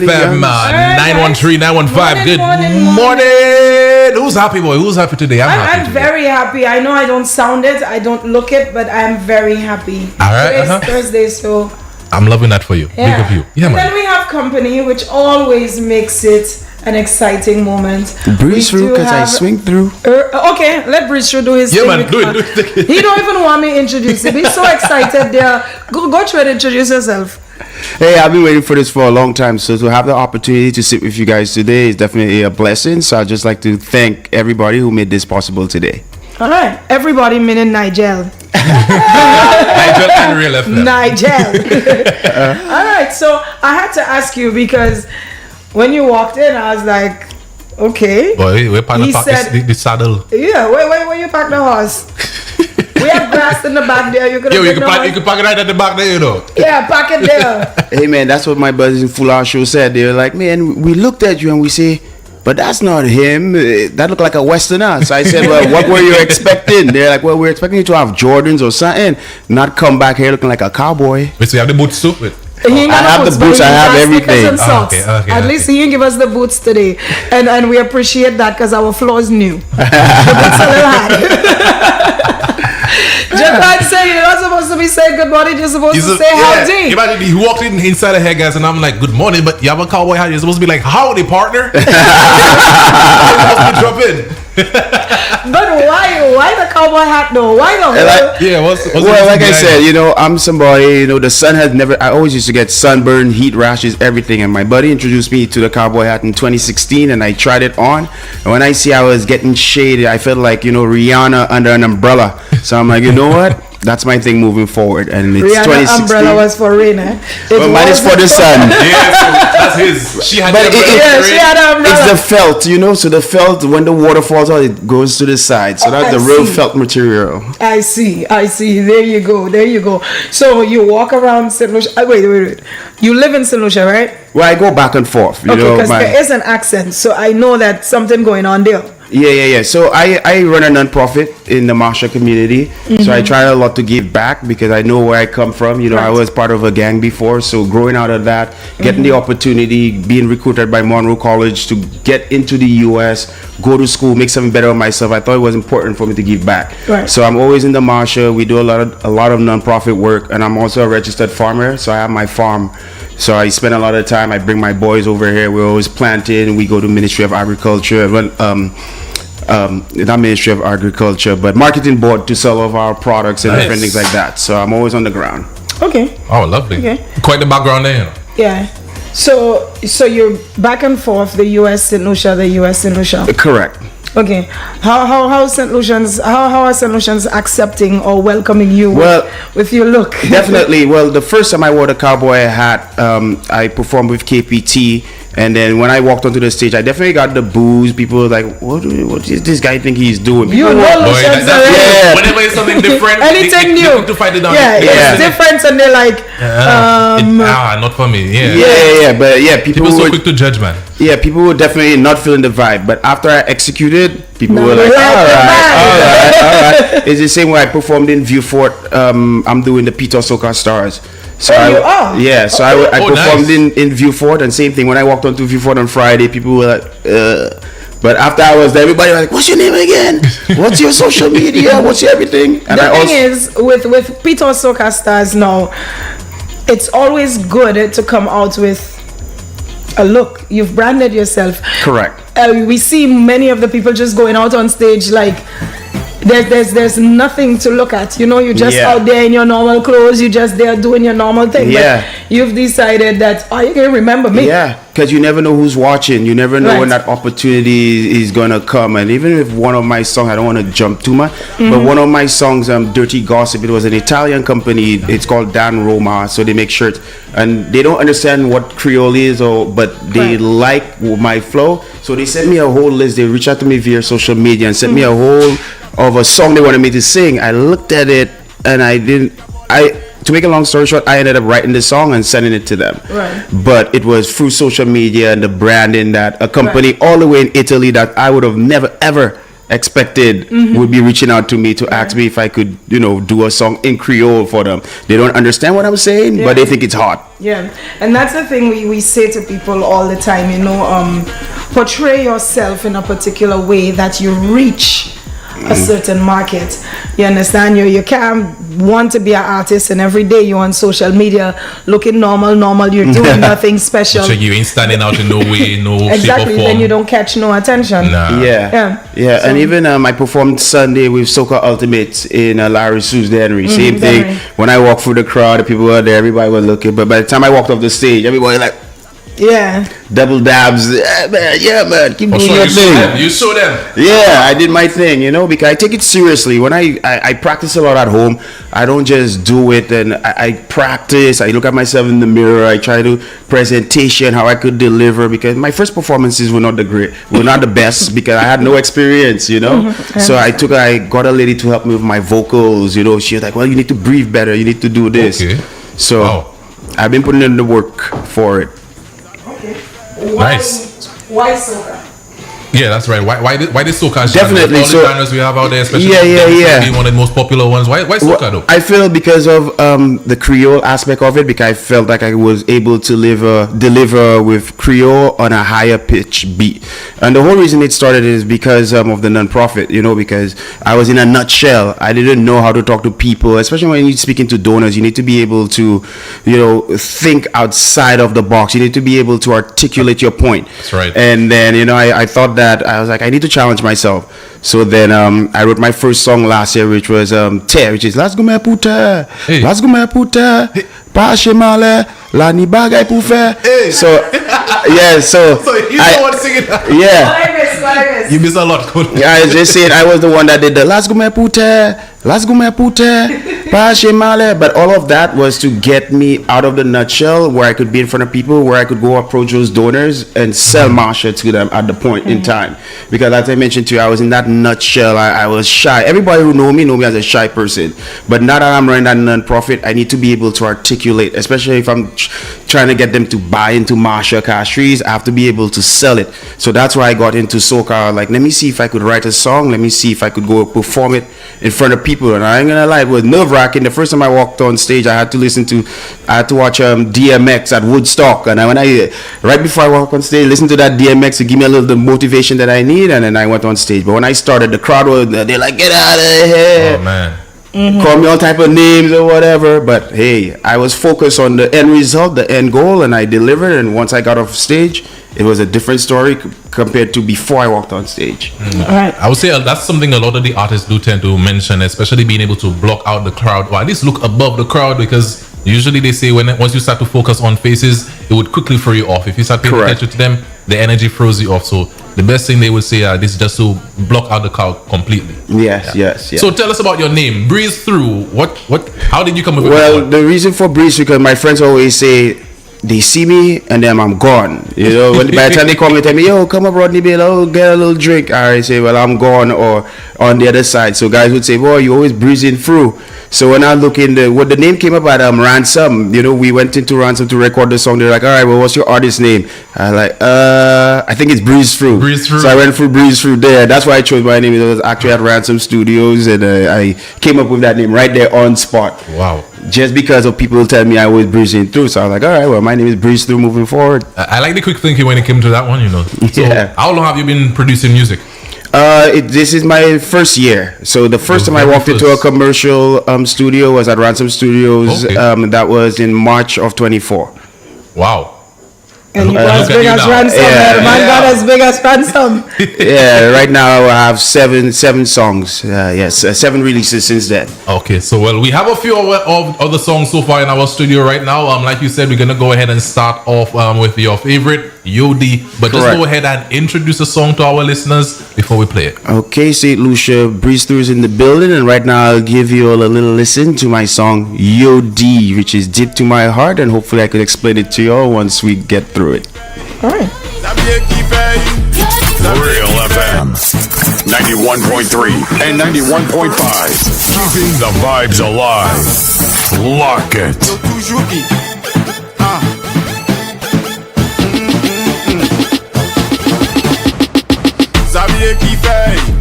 FM 913-915. Good morning. Who's happy, boy? Who's happy today? I'm very happy. I know I don't sound it, I don't look it, but I'm very happy. All right. Today's Thursday, so I'm loving that for you. yeah. Big of you. Yeah, and man. then we have company, which always makes it an exciting moment. Breeze through because I swing through. Okay, let Breeze through do his Yeah, thing. man. Do it. He don't even want me to introduce him. He's so excited there. Go try to introduce yourself. Hey, I've been waiting for this for a long time, so to have the opportunity to sit with you guys today is definitely a blessing. So I'd just like to thank everybody who made this possible today. All right, everybody meaning Nigel. Nigel and Real FM. Nigel. All right, so I had to ask you because when you walked in, I was like, okay. Boy, we're part He of said- the saddle. Yeah, where you park the horse? We have grass in the back there. You could You can park it right at the back there, you know. Yeah, park it there. Hey, man, that's what my buddies in Full House Show said. They were like, man, we looked at you and we say, but that's not him. That looked like a Westerner. So I said, well, what were you expecting? They're like, well, we're expecting you to have Jordans or something, not come back here looking like a cowboy. Wait, so you have the boots too? Wait. He ain't got I have no the but boots, he I have got sneakers everything. and socks. Okay, At least he didn't give us the boots today, and we appreciate that because our floor is new. The boots are a little hard. Just like saying you're not supposed to be saying good morning, you're supposed to say howdy. Imagine he walked in inside the head, guys, and I'm like, good morning, but you have a cowboy hat. You're supposed to be like, howdy, partner. You're supposed to drop in. But why the cowboy hat though? Why not? Yeah, what's Well, like I said, you know, I'm somebody, you know, the sun has never, I always used to get sunburn, heat rashes, everything. And my buddy introduced me to the cowboy hat in 2016 and I tried it on. And when I see I was getting shaded, I felt like, you know, Rihanna under an umbrella. So I'm like, you know what? That's my thing moving forward. And it's Rihanna 2016. umbrella was for rain, eh? Well, mine is for the sun. Yeah, so that's his. She had But the She had an umbrella. It's the felt, you know, so the felt, when the water falls out, it goes to the side. So that's I the real see. felt material. I see. There you go. So you walk around St. Lucia. Wait. You live in St. Lucia, right? Well, I go back and forth, you Okay, know. because there is an accent, so I know that something going on there. Yeah. So I run a non-profit in the Marshall community. So I try a lot to give back because I know where I come from. You know, I Right. was part of a gang before. So growing out of that, getting the opportunity, being recruited by Monroe College to get into the U.S., go to school, make something better of myself. I thought it was important for me to give back. Right. So I'm always in the Marshall. We do a lot of non-profit work, and I'm also a registered farmer. So I have my farm. So I spend a lot of time. I bring my boys over here. We're always planting. We go to Ministry of Agriculture. Not Ministry of Agriculture, but marketing board to sell all of our products and Nice. different things like that. So I'm always on the ground. Okay. Oh, lovely. Okay. Quite the background there, you know. Yeah. So you're back and forth, the U.S. St. Lucia. Correct. Okay. How are St. Lucians accepting or welcoming you with your look? Definitely. Well, the first time I wore the cowboy hat, I performed with KPT. And then when I walked onto the stage, I definitely got the boos. People were like, what does this guy think he's doing? You People know were- Lucians that's already. Yeah. Whenever it's something different, Anything they new. quick to fight it down. It's different, and they're like, not for me. Yeah. Yeah. But yeah, people People so were, quick to judge, man. yeah, people were definitely not feeling the vibe. But after I executed, people No, were like, we like all the right. It's the same way I performed in Viewfort. I'm doing the Peter Soca Stars. So Oh, you are? Yeah, so I Oh, performed nice. in Viewfort, and same thing. When I walked onto Viewfort on Friday, people were like, But after I was there, everybody was like, what's your name again? What's your social media? What's your everything? And the thing is, with Peter Soca Stars now, it's always good to come out with a look. You've branded yourself. Correct. We see many of the people just going out on stage like there's nothing to look at. You know, you're just out there in your normal clothes. You're just there doing your normal thing. Yeah. But you've decided that, you can remember me. Yeah, because you never know who's watching. You never know Right. when that opportunity is gonna come. And even if one of my songs, I don't want to jump too much, but one of my songs, Dirty Gossip, it was an Italian company. It's called Dan Roma. So they make shirts, and they don't understand what Creole is, but they like my flow. So they sent me a whole list. They reached out to me via social media and sent me a whole of a song they wanted me to sing. I looked at it and to make a long story short, I ended up writing the song and sending it to them. Right. But it was through social media and the branding that a company all the way in Italy that I would have never ever expected would be reaching out to me to ask me if I could, do a song in Creole for them. They don't understand what I'm saying, but they think it's hot. Yeah, and that's the thing we say to people all the time, portray yourself in a particular way that you reach a certain market. You understand? You can't want to be an artist and every day you're on social media looking normal, you're doing nothing special. So you ain't standing out in no way, no exactly, shape or form. Then you don't catch no attention. Nah. Yeah. So, and even I performed Sunday with Soca Ultimates in Larry Sue's Henry. Same thing. Henry. When I walked through the crowd, the people were there, everybody was looking. But by the time I walked off the stage, everybody like, double dabs. Man, keep doing your thing. You saw them. Yeah, I did my thing, because I take it seriously. When I practice a lot at home, I don't just do it, and I practice. I look at myself in the mirror. I try to presentation, how I could deliver, because my first performances were not the best because I had no experience, So I got a lady to help me with my vocals, She was like, well, you need to breathe better. You need to do this. Okay. So I've been putting in the work for it. Nice. Why soca? Yeah, that's right. Why this soca? Definitely. All the genres we have out there, especially being one of the most popular ones. Why soca though? I feel because of the Creole aspect of it, because I felt like I was able to deliver with Creole on a higher pitch beat. And the whole reason it started is because of the non-profit, because I was in a nutshell. I didn't know how to talk to people, especially when you're speaking to donors. You need to be able to, think outside of the box. You need to be able to articulate your point. That's right. And then, I thought that I was like, I need to challenge myself. So then I wrote my first song last year, which was Te, which is Let's go me puta, let's go me puta, pa shemale, la ni bagay pou fe. So you don't want to sing it. Yeah. You miss a lot. I just said I was the one that did the Let's go me puta, pa shemale. But all of that was to get me out of the nutshell where I could be in front of people, where I could go approach those donors and sell Marsha to them at the point in time. Because as I mentioned to you, I was in that nutshell. I was shy. Everybody who know me as a shy person. But now that I'm running that non-profit, I need to be able to articulate, especially if I'm trying to get them to buy into Marsha Castries. I have to be able to sell it. So that's why I got into soca. Like, let me see if I could write a song. Let me see if I could go perform it in front of people. And I ain't gonna lie, it was nerve-wracking. The first time I walked on stage, I had to watch DMX at Woodstock. And right before I walked on stage, listen to that DMX to give me a little the motivation that I need, and then I went on stage. But when I started, the crowd they're like, get out of here. Oh man. Call me all type of names or whatever, but hey, I was focused on the end result, the end goal, and I delivered. And once I got off stage, it was a different story compared to before I walked on stage. Right. I would say that's something a lot of the artists do tend to mention, especially being able to block out the crowd, or at least look above the crowd, because usually they say once you start to focus on faces, it would quickly throw you off. If you start paying attention to them, the energy throws you off. So the best thing they would say this is just to block out the crowd completely. Yes. So tell us about your name, Breeze Through. How did you come up with it? Well, the reason for Breeze, because my friends always say they see me and then I'm gone. By the time they call me, tell me, yo, come up, Rodney Bill, get a little drink. I say, well, I'm gone, or on the other side. So guys would say, boy, you always breezing through. So when I look in the name came up at Ransom, we went into Ransom to record the song. They're like, all right, well, what's your artist name? I like, I think it's Breeze Through. Breeze Through. So I went for Breeze Through there. That's why I chose my name. It was actually at Ransom Studios, and I came up with that name right there on spot. Wow. Just because of people tell me I was breezing through. So I was like, all right, well, my name is Breeze Through moving forward. I like the quick thinking when it came to that one, So how long have you been producing music? This is my first year. So the first time I walked into a commercial studio was at Ransom Studios. Okay. That was in March of 24. Wow. And you got as big as Ransom. Man got as big as Ransom. Yeah, right now I have seven songs. 7 releases since then. Okay, so we have a few of the songs so far in our studio right now. Like you said, we're gonna go ahead and start off with your favorite, Yodi. But just go ahead and introduce a song to our listeners before we play it. Okay, St. Lucia, Breeze Through is in the building, and right now I'll give you all a little listen to my song Yodi, which is deep to my heart, and hopefully I could explain it to you all once we get through it. All right. Real FM 91.3 and 91.5, keeping the vibes alive. Lock it.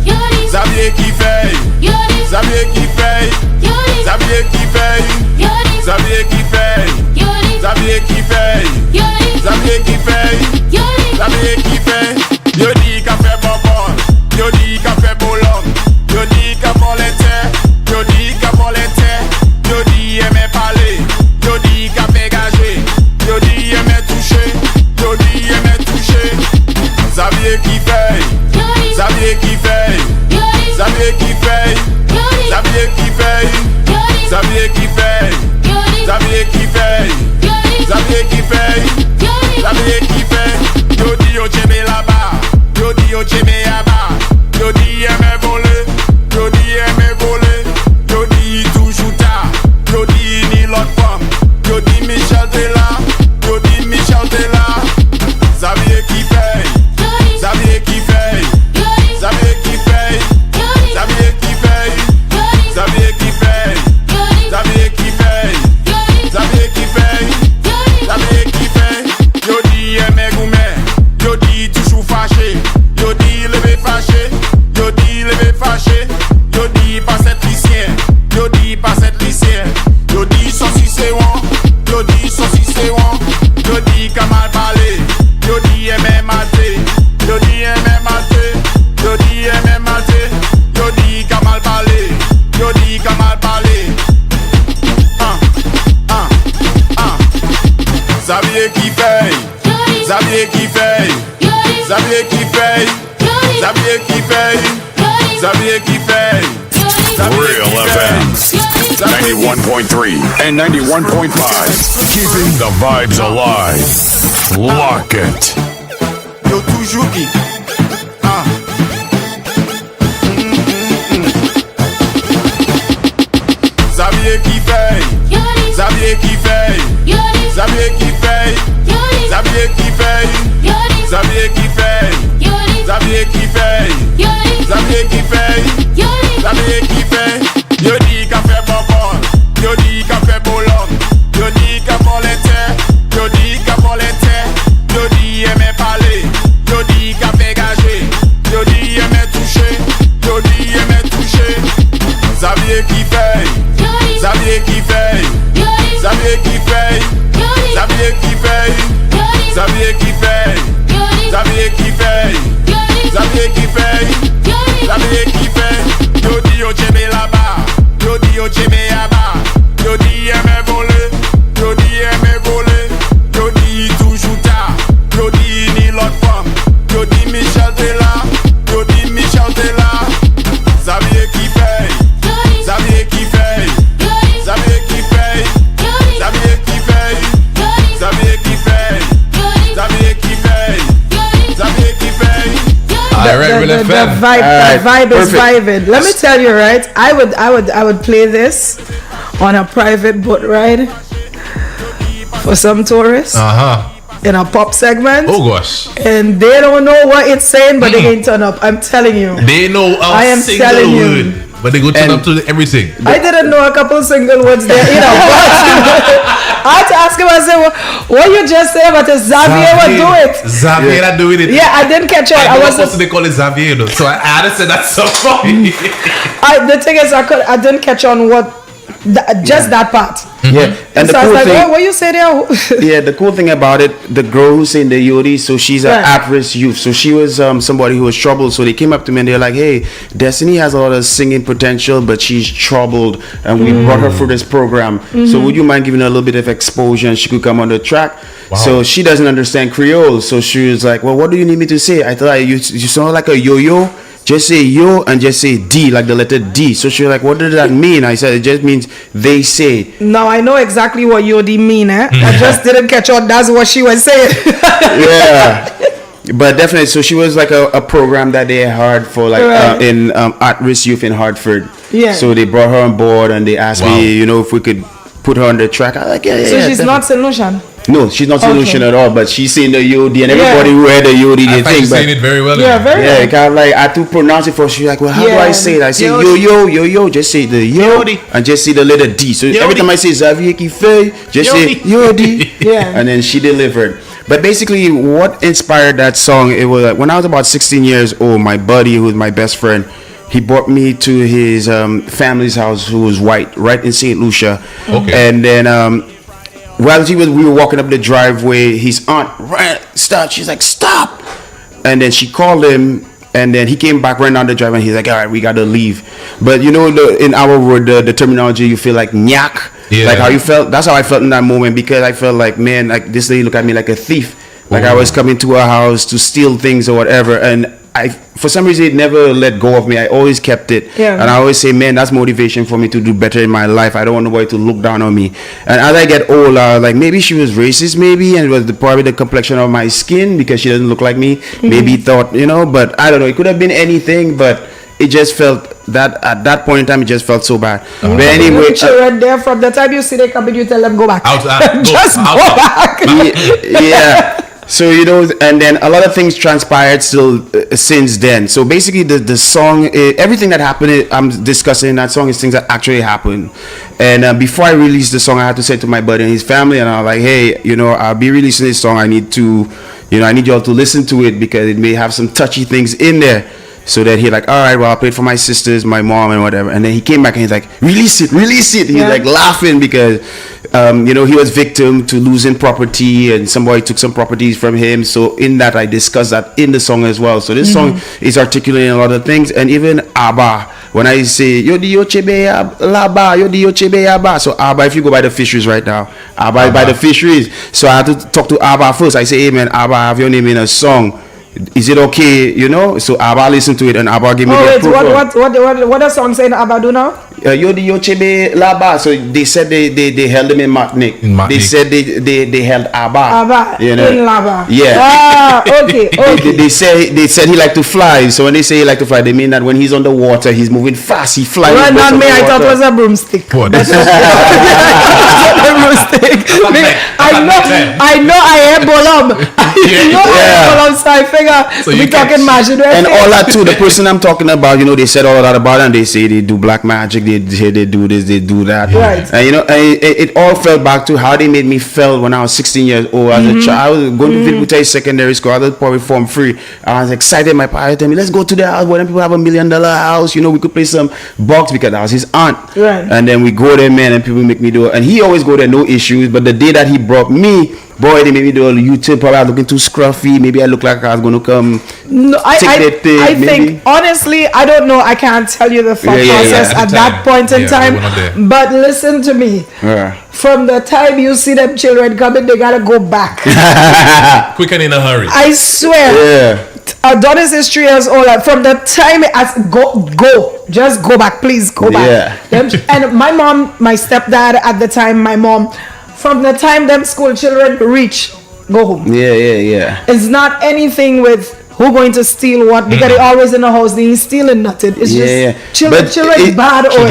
Yodi Xavier qui fait, Xavier qui fait, Xavier qui fait, Xavier qui fait, Xavier qui fait, Xavier qui fait, Xavier qui fait. Yo di yo cheme là-bas, yo di yo cheme là-bas, yo di aime voler, yo di aime voler, yo di toujours tard, yo di ni l'autre femme, yo di Michel t'es là, yo di Michel t'es là. Xavier qui fait, Xavier qui fait, Xavier qui fait, Xavier qui fait, Xavier qui fait, Xavier qui fait, Xavier qui fait, Xavier qui fait. Yo di aime gourmet, yo di toujours fâché, yo di levé fâché, yo di levé fâché, yo di pas cette lycéen, yo di pas cette lycéen, yo di saucisse won, yo di saucisse won, yo di kamal parler, yo di aime mater, yo di aime mater, yo di aime mater, yo di kamal parler, yo di kamal parler. Xavier qui fait, Xavier qui fait, Xavier qui fait, Xavier qui fait, Xavier qui fait, Real FM 91.3 and 91.5. Keeping the vibes alive. Lock it. Yo toujours qui, Xavier qui fait, Xavier qui fait, Xavier qui fait, Xavier qui fait, Xavier qui fait, Xavier qui fait, Xavier qui fait, Xavier qui fait. Yo di café bonbon, yo di café boulogne, yo di café l'été, yo di café l'été, yo di aimer parler, yo di café gagé, yo di aimer toucher, yo di aimer toucher. Xavier qui fait, Xavier qui fait, Xavier qui fait, Xavier qui fait, Xavier qui fait, Xavier qui fait, Xavier qui fait, Xavier qui fait. Yo di yo cheme là-bas, yo di yo cheme là-bas, yo di aime voler, yo di aime voler, yo di toujours tard, yo di ni l'autre femme, yo di Michel t'es là, yo di Michel t'es là. Xavier qui fait, Xavier qui fait, Xavier qui fait, Xavier qui fait, Xavier qui fait, Xavier qui fait, Xavier qui fait. The vibe is vibing. Let me tell you, right? I would play this on a private boat ride for some tourists in a pop segment. Oh gosh. And they don't know what it's saying, but they ain't turn up. I'm telling you. They know I am single telling you. word, but they go turn up to everything. I didn't know a couple single words there, you know. I had to ask him, I said, what you just said about Xavier would do it. Xavier are doing it. Yeah, I didn't catch on. I was supposed to they call it Xavier though. So I had to say that's so funny. The thing is, I didn't catch on what that part. Yeah, and So the I was cool like, thing, what you say there? yeah, the cool thing about it, the girl who's in the Yodi, so she's an Right. at-risk youth. So she was somebody who was troubled. So they came up to me and they're like, "Hey, Destiny has a lot of singing potential, but she's troubled, and we brought her through this program. So would you mind giving her a little bit of exposure and she could come on the track?" Wow. So she doesn't understand Creole, so she was like, "Well, what do you need me to say?" I thought you sound like a yo-yo. Just say yo and just say D, like the letter D. So she was like, "What does that mean?" I said, "It just means they say." Now I know exactly what Yodi mean, I just didn't catch on. That's what she was saying. Yeah, but definitely. So she was like a program that they had for like Right. in at-risk youth in Hartford. Yeah. So they brought her on board and they asked Wow. me, if we could put her on the track. I was like, yeah. So yeah, she's definitely. not solution. No, she's not solution Okay. at all. But she's saying the Yodi, and Yeah. everybody who heard the Yodi, I they find you think. saying But it very well. Yeah, very yeah, well. kind of like I had to pronounce it for. She's like, "Well, how do Yeah. I say it?" I say Yodi. yo. Just say the yo Yodi. and just say the letter D. So every Yodi. time I say Xavier Kife, just say Yodi. Yodi. Yeah. And then she delivered. But basically, what inspired that song? It was like when I was about 16 years old. My buddy, who was my best friend, he brought me to his family's house, who was white, right in St. Lucia. Okay. And then while we were walking up the driveway, his aunt stopped. She's like, "Stop!" And then she called him, and then he came back running down the driveway. And he's like, "All right, we gotta leave." But in our word, the terminology, you feel like nyak, Yeah. like how you felt. That's how I felt in that moment, because I felt like, man, like this lady looked at me like a thief, like I was coming to her house to steal things or whatever. And for some reason it never let go of me. I always kept it. Yeah. And I always say, man, that's motivation for me to do better in my life. I don't want nobody to look down on me. And as I get older, like maybe she was racist, maybe, and it was probably the complexion of my skin because she doesn't look like me. Maybe thought, but I don't know. It could have been anything, but it just felt that at that point in time, it just felt so bad. But anyway, children there from the time you see they coming, you tell them go back. Just go back. yeah. So and then a lot of things transpired still since then. So basically, the song, everything that happened, I'm discussing in that song is things that actually happened. And before I released the song, I had to say to my buddy and his family, and I was like, hey, I'll be releasing this song. I need y'all to listen to it because it may have some touchy things in there. So that he like, all right, well, I'll play it for my sisters, my mom, and whatever. And then he came back and he's like, release it. He's like laughing because, he was victim to losing property and somebody took some properties from him. So in that, I discussed that in the song as well. So this song is articulating a lot of things. And even Abba, when I say, yo di chebe laba, yo di chebe yaba. So Abba, if you go by the fisheries right now, Abba is by the fisheries. So I had to talk to Abba first. I say, hey man, Abba, I have your name in a song. Is it okay, So Abba listened to it and Abba gave me the approval. What the song saying Abba do now? Yo chebe laba. So they said they held him in Martinique. They said they held Abba. In Laba. Yeah. Okay. They said he like to fly. So when they say he like to fly, they mean that when he's on the water, he's moving fast. He flies. Well, not me. I thought it was a broomstick. What? I know I am Bolom. So I figure we talking magic. And all that too. The person I'm talking about, they said all that about it, and they say they do black magic, they do this, they do that. Right. And it all fell back to how they made me feel when I was 16 years old as a child. I was going to Vilbutai Secondary School. I was probably form free. I was excited. My father told me, let's go to the house where them people have $1 million house. We could play some box because that was his aunt. Right. And then we go there, man, and people make me do it. And he always go there, no issues. But the day that he brought me, boy, they made me do a YouTube. Probably I was looking too scruffy. Maybe I look like I was going to come. No, I think honestly, I don't know. I can't tell you the thought process at that point in time. But listen to me. Yeah. From the time you see them children coming, they gotta go back. Quick and in a hurry. I swear. Yeah. Adonis is 3 years old. From the time just go back, please go back. Yeah. And my mom, my stepdad at the time, my mom. From the time them school children reach, go home. Yeah. It's not anything with who going to steal what because they always in the house. They ain't stealing nothing. It's just children bad or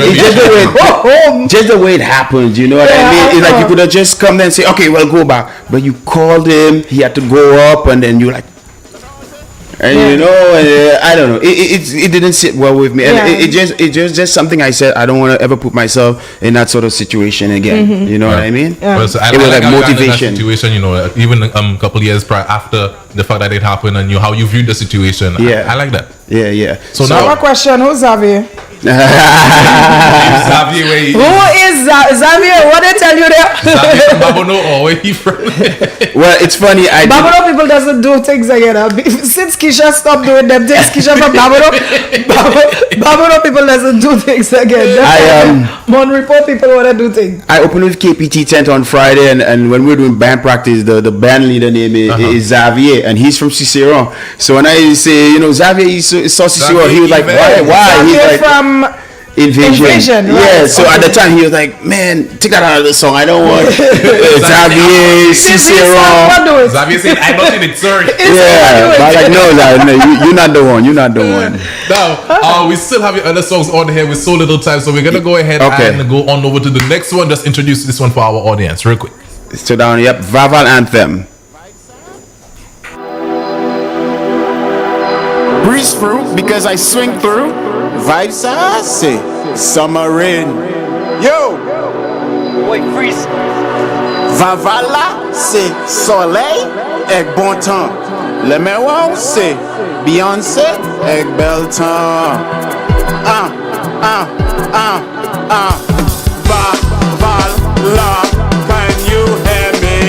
just the way it happened. You know what I mean? It's like you could have just come there and say, okay, well, go back. But you called him. He had to go up, and then you like. And I don't know. It didn't sit well with me, and it just something I said. I don't want to ever put myself in that sort of situation again. You know what I mean? Well, so it was like motivation. That situation, even a couple years prior after the fact that it happened, and how you viewed the situation. Yeah, I like that. Yeah. So now, one question: who's Xavier? Xavier, who is Xavier? What they tell you there? Xavier from Babono, or where he from? Well, it's funny. Babono people doesn't do things again. Since Kisha stopped doing them things, Kisha from Babono people doesn't do things again. Mon report people want to do things. I opened with KPT tent on Friday, and when we were doing band practice, the band leader name is Xavier, and he's from Ciceron. So when I say, Xavier saw Ciceron, he was like, why? He's like from Invasion. Yeah, so at the time he was like, man, take that out of the song. I don't want Xavier, Ciceron. Xavier said, I'm not in it, sorry. Yeah, but like, no, you're not the one. You're not the one. Now, we still have your other songs on here with so little time, so we're going to go ahead and go on over to the next one. Just introduce this one for our audience real quick. So down, Vaval Anthem. Breeze through because I swing through. Vibes I say, summer rain. Yo! Boy, freeze. Vavala, c'est soleil et bon temps. Le Mewa, c'est Beyoncé et bel temps. Vavala, can you hear me?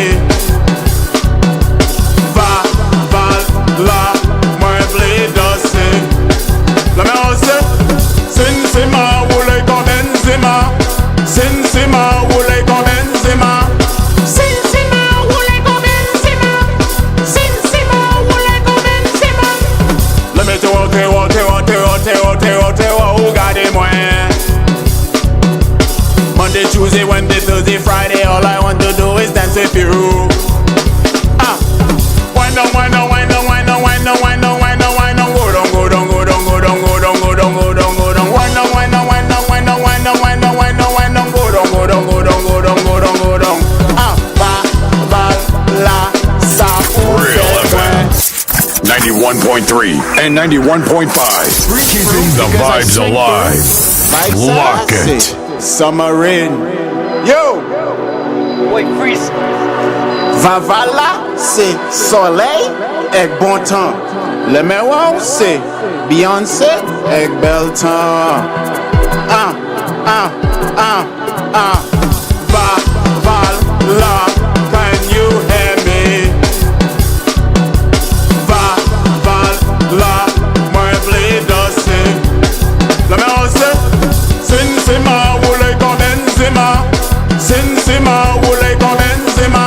Vavala, my blade does sing. Le Mewa, c'est Sinsima, wule kon Benzema. Sinsima, wule kon Benzema. Sinsima, wule kon Benzema. Sinsima, wule kon Benzema. Let me do who got it more? Monday, Tuesday, Wednesday, Thursday, Friday, all I want to do is dance with you. Wind on, wind on, wind on, wind on, wind on, wind on, wind on, wind on, go down, go down, go down, go down, go down, go down, go down, go down, wind on, wind on, wind on, wind on, wind on, wind on, wind on, wind on, go down, go down, go down, go down, go down, go down. Real FM 91.3 and 91.5. Keeping the vibes alive. Lock it. Summer rain. Yo! Boy, freeze. Vavala, c'est soleil et bon temps. Le miroir, c'est Beyoncé et bel temps. Vavala, can you hear me? Vavala, moi blé dossé. Le miroir, c'est Sin-Sima, woulé comme Benzema. Sin-Sima, woulé comme Benzema.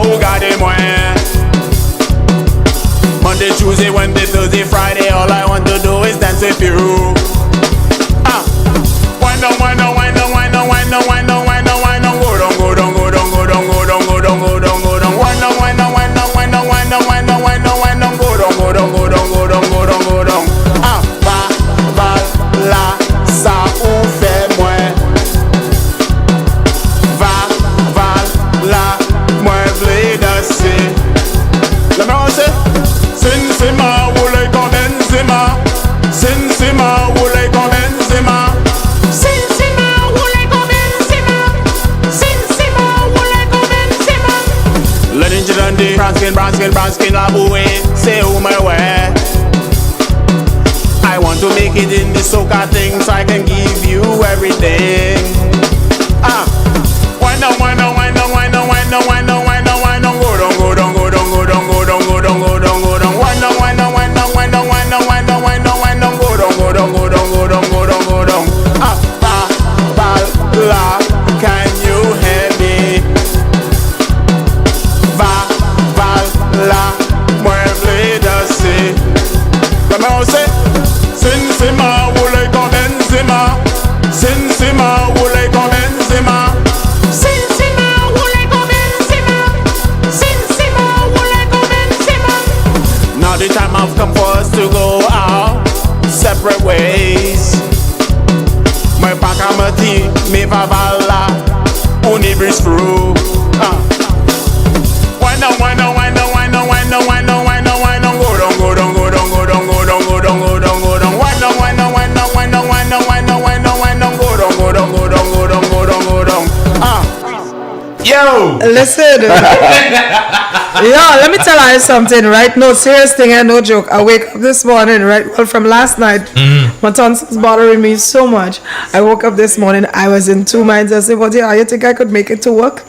Who got it more? Monday, Tuesday, Wednesday, Thursday, Friday, all I want to do is dance with you. Wind on, wind on, wind on, wind on, wind on, wind on, wind on, wind on, go down, go down, go down, go down, go down, go down, go down, go down, wind on, wind on, wind on, wind on, wind on, wind on, wind on, wind on, go down, go down, go down, go down, go down, go down. La, ça ou fait moins. La, moi blé danser. Le mec c'est Sin-Sima, woulé comme Benzema. Sin-Sima, woulé comme Benzema. Sin-Sima, woulé comme Benzema. Sin-Sima, woulé comme Benzema. Le ninja dandy, brown skin, la bouée, c'est où my way. I want to make it in this soca thing so I can give you everything. Wind on, wind on, wind on, wind on, wind on, wind on, wind on, wind on, go down, go down, go down, go down, go down, go down, go down, go down, wind on, wind on, wind on, wind on, wind on, wind on, wind on, wind on, go down, go down, go down, go down, go down, go down. La, can you hear me? La, moi blé danser. Comme on sait, Sin-Sima, woulé comme Benzema. Sin-Sima, woulé comme Benzema. Sin-Sima, woulé comme Benzema. Sin-Sima, woulé comme Benzema. Now the time have come for us to go our separate ways. My pakamati, me vavala, uni breeze through. Wind on, wind on, wind on, wind on, wind on, wind on, wind on, wind on, go down, go down, go down, go down, go down, go down, go down, go down, wind on, wind on, wind on, wind on, wind on, wind on, wind on, wind on, go down, go down, go down, go down, go down, go down. Yo! Listen. Yeah, let me tell you something, right? No serious thing and no joke. I wake up this morning, right? Well, from last night, my tonsils bothering me so much. I woke up this morning, I was in two minds. I said, "What? You think I could make it to work?"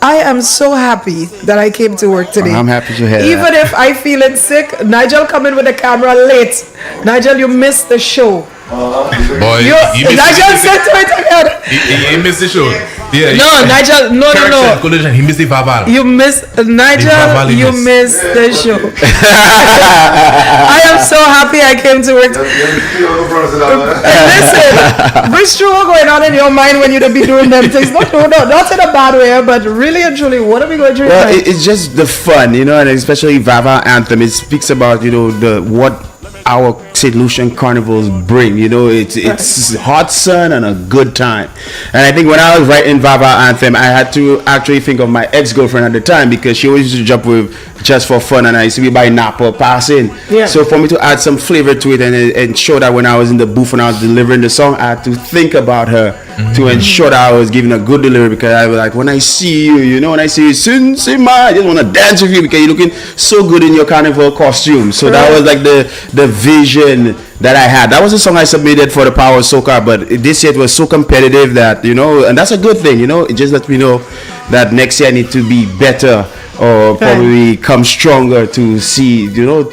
I am so happy that I came to work today. I'm happy to hear that. Even if I feeling sick, Nigel come in with the camera late. Nigel, you missed the show. Boy, Nigel said to it again. He missed the show. Yeah. No, Nigel, no. He missed the Vaval. You missed, Nigel, you missed the show. I am so happy I came to work. Listen, which true what going on in your mind when you don't be doing them things? Not in a bad way, but really and truly, what are we going to do? Well, it's just the fun, you know, and especially Vava Anthem. It speaks about, you know, what our St. Lucian carnivals bring. You know, it's hot sun and a good time. And I think when I was writing Vava Anthem, I had to actually think of my ex-girlfriend at the time, because she always used to jump with just for fun, and I used to be by Napa passing. Yeah. So for me to add some flavor to it and show that when I was in the booth, when I was delivering the song, I had to think about her to ensure that I was giving a good delivery, because I was like, when I see you, you know, when I see you, Sin-Sima, I just want to dance with you because you're looking so good in your carnival costume. So that was like the vision that I had. That was a song I submitted for the Power of Soca, but this year it was so competitive that, you know, and that's a good thing, you know, it just lets me know that next year I need to be better or probably come stronger to see, to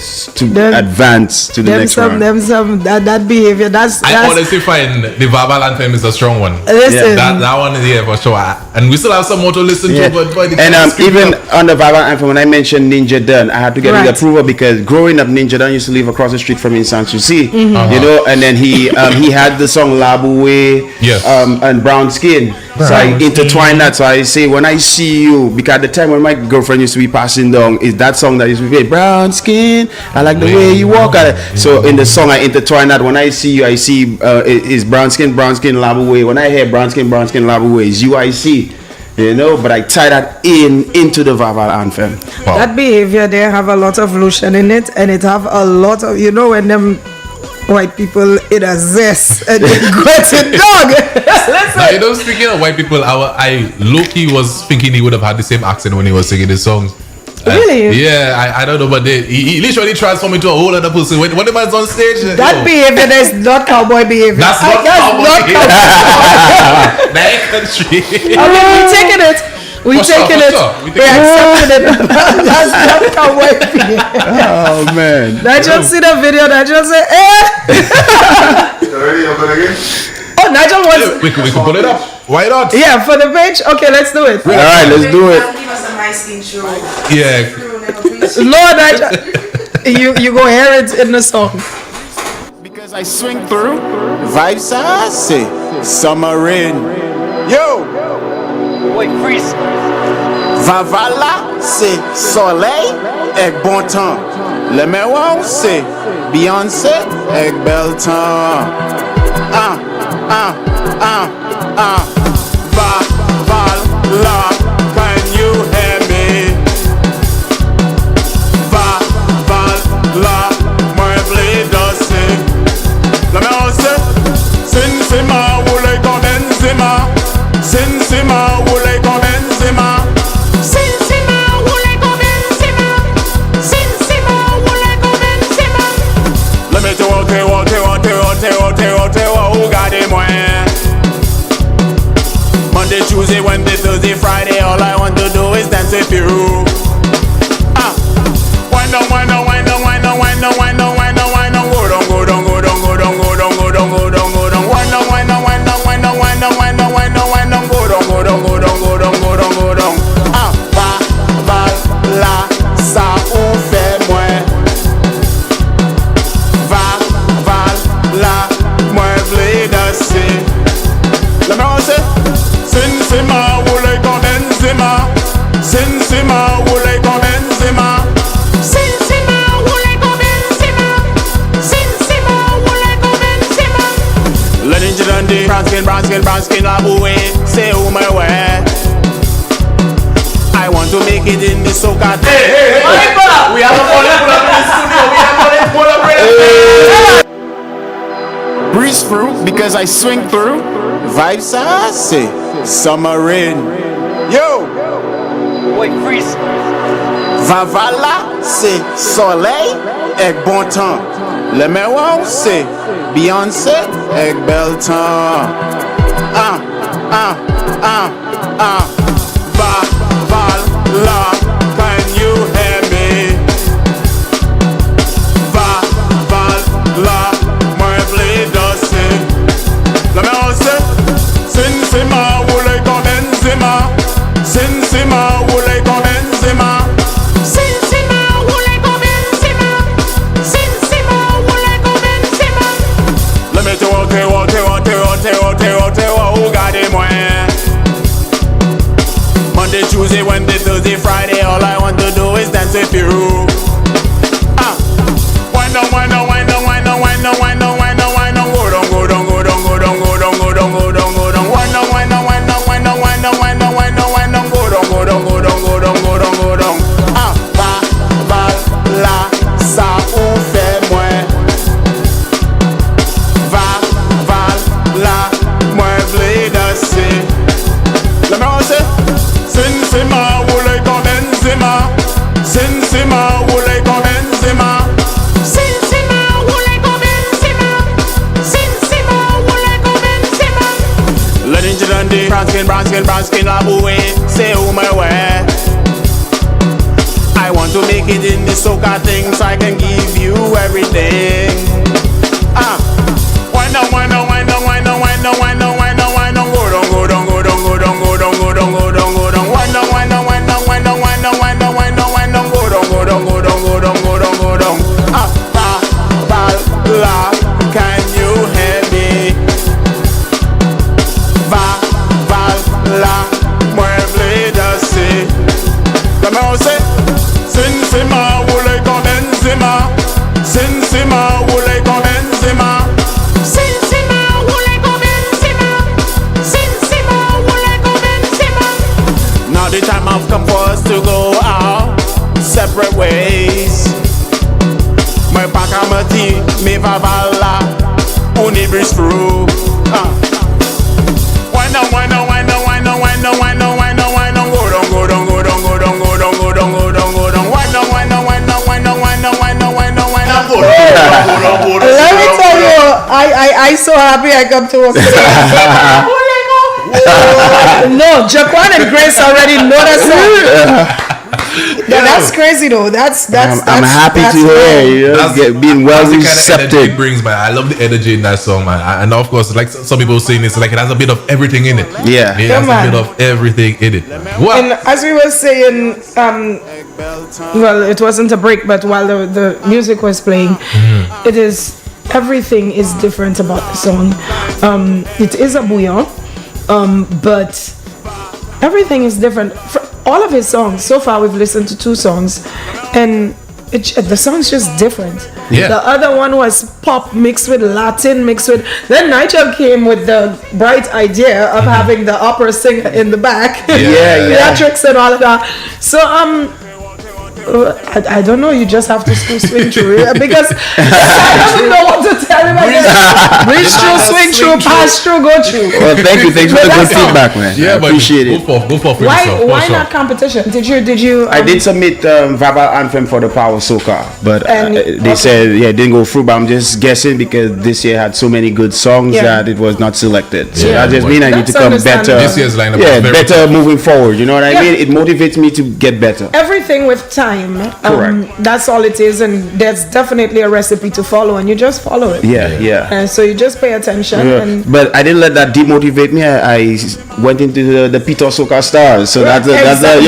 advance to the next round. That behavior. I honestly find the verbal anthem is a strong one. Listen, that one is here for sure, and we still have some more to listen to. But even on the verbal anthem, when I mentioned Ninja Dunn, I had to get the approval because growing up, Ninja Dunn used to live across the street from me in San Souci, and then he had the song Labu Way, and Brown Skin. So I intertwine that. So I say, when I see you, because at the time when my girlfriend used to be passing down, is that song that used to be brown skin. I like the way you walk. So in the song, I intertwine that. When I see you, I see is brown skin, Labu Way. When I hear brown skin, Labu Way, is you I see. But I tie that into the verbal anthem. Wow. That behavior there have a lot of lotion in it, and it have a lot of, when them white people in a zest and they go to dog. Now, speaking of white people, I low-key was thinking he would have had the same accent when he was singing this song. Really? Yeah, I don't know, but he literally transformed into a whole other person. When the man's on stage, that behavior is not cowboy behavior. That's not cowboy behavior. That country. I mean, we taking it. We accepting it. That's not cowboy behavior. Oh man! Nigel see the video. Nigel say, Ready? I'll go again. Oh, Nigel wants. We can pull it up. Why not? Yeah, for the page. Okay, let's do it. All right, let's do it. Give us a nice intro. Yeah. Lord, Nigel, you go hear it in the song. Because I swing through vibes, I say summer rain. Yo, Boy, freeze. Vavala, c'est soleil et bon temps. Le meilleur, c'est Beyoncé et bel temps. Vavala, can you hear me? Vavala, moi v'lais danser. Le meilleur, c'est Sinsima, ou les condensima. Sinsima, ou les condensima. Monday, Tuesday, Wednesday, Thursday, Friday, all I want to do is dance with you. Wind on, wind on, wind on, wind on, wind on, wind on, wind on, wind on, go down, go down, go down, go down, go down, go down, go down, go down, wind on, wind on, wind on, wind on, wind on, wind on, wind on, wind on, go down, go down, go down, go down, go down, go down. Va, ça ou fait moins. Va, là, moi v'lais danser. Le meilleur c'est Sinsima, ou les condensima. Sinsima, ou les condensima. Sinsima, ou les condensima. Sinsima, ou les condensima. Le ninja dandy, brown skin, la bouée, c'est où my way. I want to make it in the soca. Hey, we have a breeze through because I swing through. Vibes I say summer rain. Yo, Boy, freeze. Vavala, c'est soleil et bon temps. Le meilleur, c'est Beyoncé et bel temps. Vavala, can you hear me? Vavala, moi v'lais danser. Le meilleur, c'est Sinsima, ou les condensima. Sinsima, ou les condensima. Sinsima, ou les condensima. Sinsima, ou les condensima. Let me regardez-moi. Monday, Tuesday, Wednesday, Thursday, Friday, all I want to do is dance with you. Wind on, wind on, wind on, wind on, wind on, wind on, wind on, wind on, go down, go down, go down, go down, go down, go down, go down, go down, wind on, wind on, wind on, wind on, wind on, wind on, wind on, wind on, go down, go down, go down, go down, go down, go down. Va, ça ou fait moins. Va, là, moi v'lais danser. Le meilleur c'est Sinsima, ou les condensima. Sinsima, ou les condensima. Sinsima, ou les condensima. Sinsima, ou les condensima. Le ninja dandy, brown skin, la bouée, c'est où my way. I want to make it in the soca thing so I can give you everything. Why no, why no, why no, why no, why no, why no, why no, why no, go down, go down, go down, go down, go down, go down, go down, go down. Why no, why no, why no, why no, why no, why no, why no, why no, go down, go down, go down, go down, go down, go down. La, can you hear me? La, mueble d'assis. Comment on sait? Sin sima, roule comme Benzema. Sin sima, roule comme Benzema. Sin sima, roule comme Benzema. Sin sima, roule comme Benzema. Now the time have come for us to go our separate ways. My back à me dit, me va là, on y brise through. Why no, why no, why no, why no, why no, why no, why no, why no, go down, go down, go down, go down, go down, go down, go down, go down. Why no, why no, why no, why no, why no, why no, why no, why no, go down. Let me tell you, I so happy I come to work today. No, Jaquan and Grace already know that song. Yeah, that's crazy though. I'm happy that's to hear being well That's the kind of energy receptive. it brings, man. I love the energy in that song, man. And of course, like some people saying, it's like it has a bit of everything in it. Yeah. It has a bit of everything in it. What? And as we were saying, well, it wasn't a break, but while the music was playing, it is everything is different about the song. It is a bouillon, but everything is different. All of his songs so far, we've listened to 2 songs, and the song's just different. Yeah. The other one was pop mixed with Latin mixed with. Then Nigel came with the bright idea of having the opera singer in the back, theatrics and all of that. So I don't know. You just have to swing through it because I don't know what to tell him. Breeze through, swing through, pass through, go through. Well, thank you. Thanks for the good feedback, man. Yeah, I appreciate it. Go for it. Why not competition? Did you? I did submit verbal anthem for the Power Soca, but they said it didn't go through. But I'm just guessing because this year had so many good songs that it was not selected. So that just means I need to come better. This year's lineup better moving forward. You know what I mean? It motivates me to get better. Everything with time. Correct. That's all it is, and there's definitely a recipe to follow, and you just follow it. Yeah. So you just pay attention. And but I didn't let that demotivate me. I went into the Peter Soca Stars. So that's you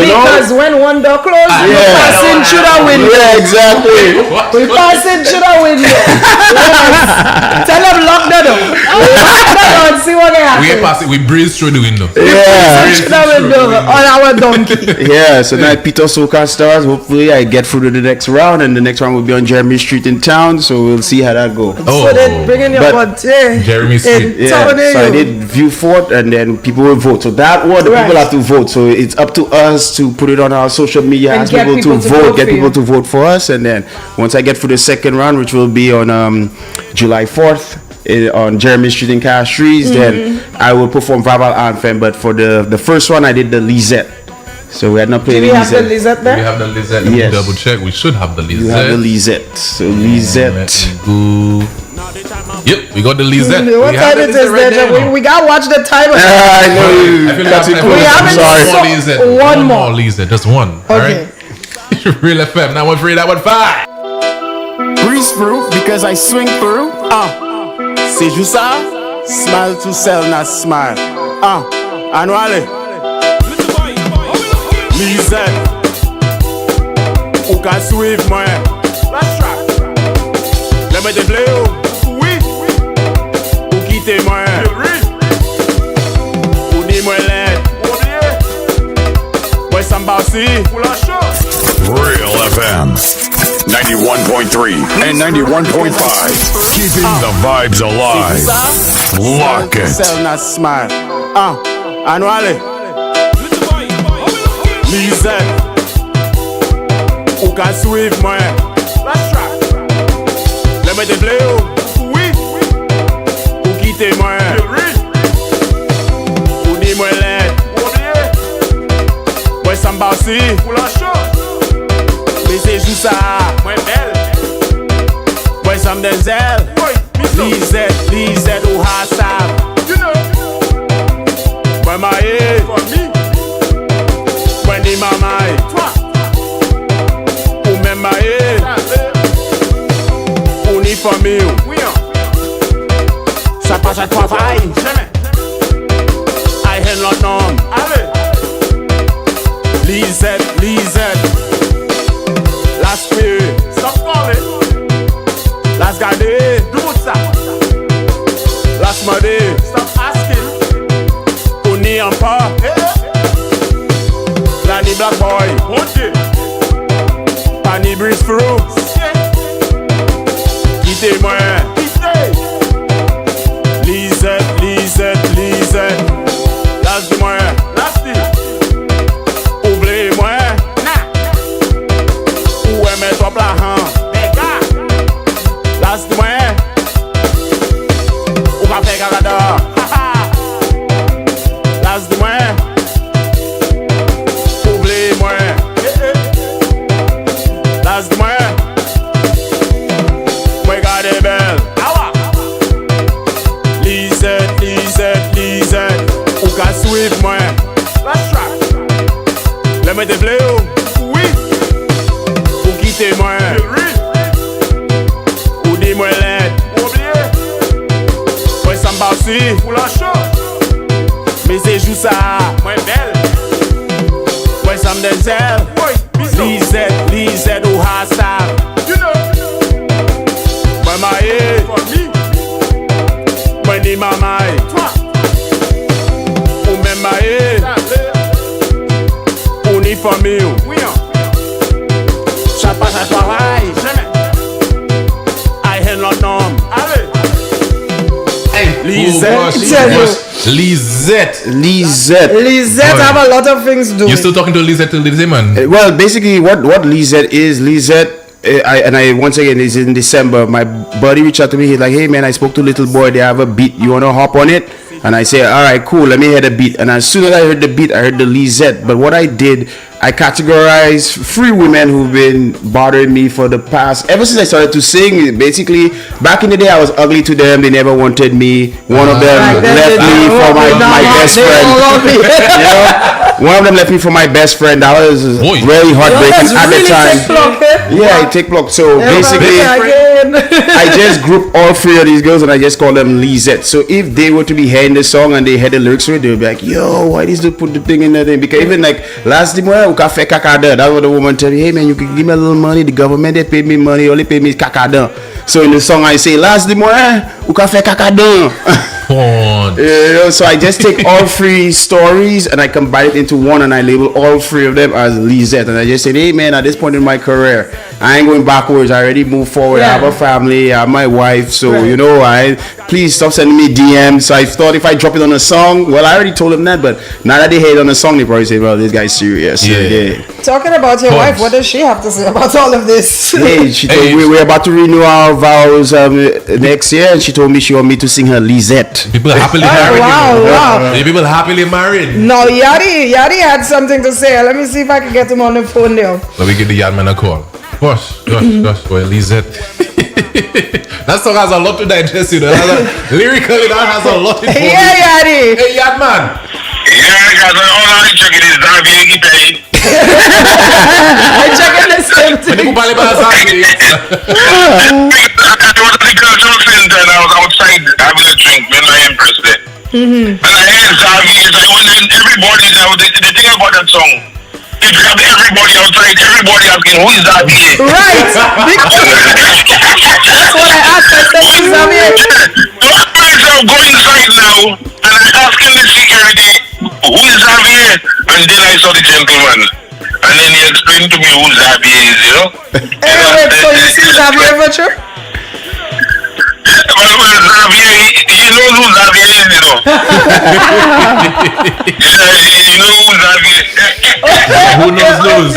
know. Because when one door closes, we're passing through the window. Yeah, exactly. We're passing through the window. Yes. Tell them lock the door. Lock the door and see what they happen. We breeze through the window. Yeah. Through the window on our donkey. Yeah, so now Peter Soca Stars. Hopefully I get through to the next round, and the next round will be on Jeremy Street in town, so we'll see how that goes. So then bring in your butt. Jeremy Street. So I did view fort, and then people will vote. So that one, the people have to vote. So it's up to us to put it on our social media, and ask people to vote, get people to vote for us, and then once I get through the second round, which will be on July 4th on Jeremy Street in Castries, then I will perform verbal anthem. But for the first one, I did the Lisette. So we had not played the Lisette. Do we have the Lisette there? We have the Lisette. Let me double check. We should have the Lisette. You have the Lisette. So Lisette. Yep, we got the Lisette. What time it is there? We gotta watch the timer. I know. I feel like we haven't one more Lisette. Just one. Okay. Alright. Real FM 913, 915. Breeze through because I swing through. C'est juste ça. Smile to sell, not smile. Annually. Lisette, ou qu'à suivre moi. Let me te play, oui. Ou quitter moi. Ou dis-moi l'aide. Ouais, ça m'bassi. Real FM 91.3 and 91.5. Keeping the vibes alive. Lock it. Sell, not smile. Annually. Lisette, ou qu'à suivre moi. Let me te play, oui. Ou quitter moi. Ou dis-moi l'aide. Ouais, ça m'bassi. Mais c'est juste ça. Ouais, belle. Ouais, ça m'des ailes. Lisette, ou Hassab. Ouais, maïe. When the mama Ou ka suiv mwen. Le mwen te vle yo. Ou kite mwen. Ou di mwen led. Mwen sam basi. Me se jou sa. Mwen bel. Mwen sam denzel. Lizet ou hasal. Mwen maye. Mwen ni mamay. Ou men maye. Ou ni fami ou. Chapa sa travay. Ay hen lot nom. Lizette have a lot of things to do. You still talking to Lizette till this day, man? Well, basically, what Lizette is, I once again is in December. My buddy reached out to me. He's like, "Hey man, I spoke to little boy. They have a beat. You wanna hop on it?" And I said, "All right, cool. Let me hear the beat." And as soon as I heard the beat, I heard the Lizette. But what I did, I categorized 3 women who've been bothering me for the past ever since I started to sing. Basically, back in the day, I was ugly to them. They never wanted me. One of them left me for my best friend. You know, one of them left me for my best friend. That was really heartbreaking at the time. Yeah, I take block. So basically, I just grouped all 3 of these girls and I just call them Lizette. So if they were to be hearing the song and they had the lyrics to it, they would be like, "Yo, why did you put the thing in there?" Because even like last time, that's what the woman tell me. "Hey man, you can give me a little money. The government they pay me money, only pay me kakadan." So in the song I say, "Last the mois, you can fait kakadan." So I just take all 3 stories and I combine it into one and I label all 3 of them as Lizette. And I just say, "Hey man, at this point in my career, I ain't going backwards. I already moved forward. I have a family. I have my wife. So you know, please stop sending me DMs." So I thought if I drop it on a song, well, I already told them that, but now that they hate on the song, they probably say, "Well, this guy's serious." Yeah. Talking about your wife, what does she have to say about all of this? Hey, she told me we're about to renew our vows next year, and she told me she want me to sing her Lizette. People happily married. Wow. People happily married. No, Yadi had something to say. Let me see if I can get him on the phone there. Let me give the Yardman a call. Gosh, boy, Lizette. That song has a lot to digest, you know. Lyrically, that has a lot to do. Yeah, Yadi. Hey, Yardman. Yeah, guys, all I'm checking is that Vicky Pay. I'm checking the same thing. I was at the cultural center and I was outside having a drink with my empress there. And I heard Xavier, I went in, everybody, the thing about that song, it got everybody outside, everybody asking, "Who is Xavier?" Right. That's what I asked. I said, "Who is Xavier?" So I go inside now and I'm asking the security, "Who is Xavier?" And then I saw the gentleman. And then he explained to me who Xavier is, you know? Anyway, so you see Xavier Butcher? Well, Xavier, he knows who Xavier is, you know? You know who Xavier is. Who knows?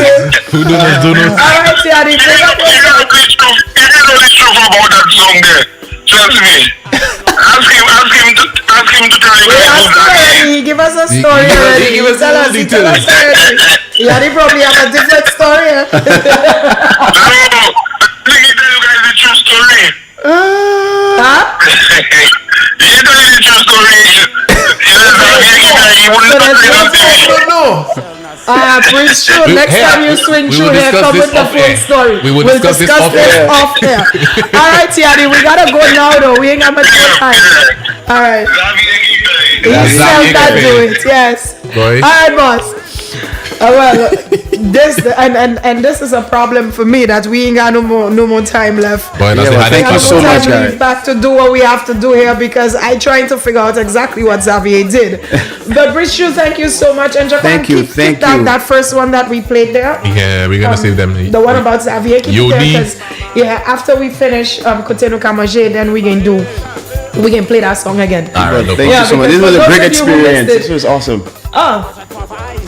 Alright, Yadi, If you know the truth about that song there, trust me. Ask him to tell you who Xavier is. He give us a story already. He give us all He details. tell us already. Yadi probably have a different story. No, let me tell you guys the true story. Huh? He tell you the true story. He wouldn't say nothing. Prince True, next time you swing through here, come with the full story. We will discuss this off air. Alright, Yadi, we gotta go now though. We ain't got much more time. Alright. He said that do it, yes. Alright, boss. Well, this and this is a problem for me that we ain't got no more time left. Boy, thank you so much, guys. We're back to do what we have to do here because I'm trying to figure out exactly what Xavier did. But Bridge, thank you so much, and Japan, thank you. That first one that we played there. Yeah, we're gonna save them. The one about Xavier, keep it there because after we finish Kotenu Kamaje, then we can play that song again. All right, thank you so much. This was a great experience. This was awesome.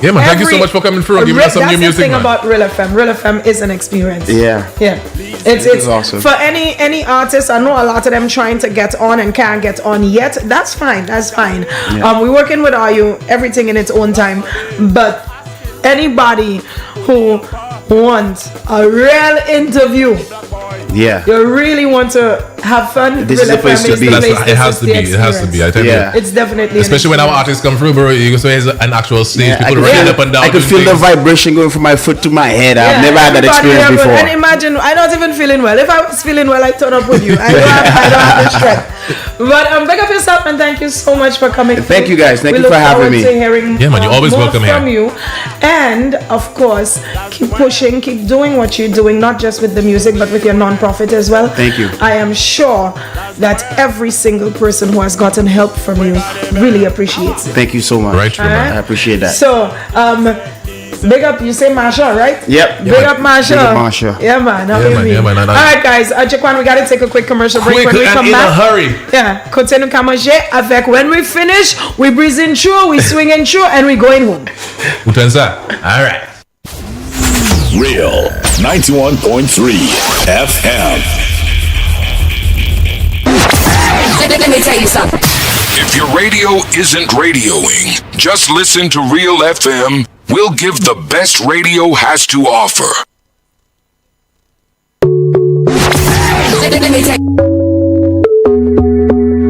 Yeah, man. Thank you so much for coming through and giving us some new music. That's the thing about Real FM. Real FM is an experience. Yeah. It's awesome. For any artist, I know a lot of them trying to get on and can't get on yet. That's fine. Yeah. We're working with RU, everything in its own time. But anybody who wants a real interview Yeah. You really want to have fun. This is the place to be. It has to be. It has to be. I tell you. It's definitely. Especially when our artists come through, bro. You so it's an actual stage. People running up and down. I could feel the vibration going from my foot to my head. I've never had that experience before. And imagine, I'm not even feeling well. If I was feeling well, I'd turn up with you. I don't have the strength. But pick up yourself and thank you so much for coming. Thank you guys. Thank you for having me. Yeah, man, you're always welcome here. From you, and of course, keep pushing, keep doing what you're doing, not just with the music, but with your non-profit as well. Thank you. I am sure that every single person who has gotten help from you really appreciates it. Thank you so much. Right, man. I appreciate that. So, big up, you say Marsha, right? Yep. Big up Marsha. Big up Marsha. Yeah, man. Yeah, man. All right, guys. Jaquan, we got to take a quick commercial break. Quick When we and come in back, a hurry. Yeah. Continue to manger avec. When we finish, we breezing through, we swinging through, and we going home. Utensa. All right. Real 91.3 FM. Let me tell you something. If your radio isn't radioing, just listen to Real FM. We'll give the best radio has to offer. Let me tell you.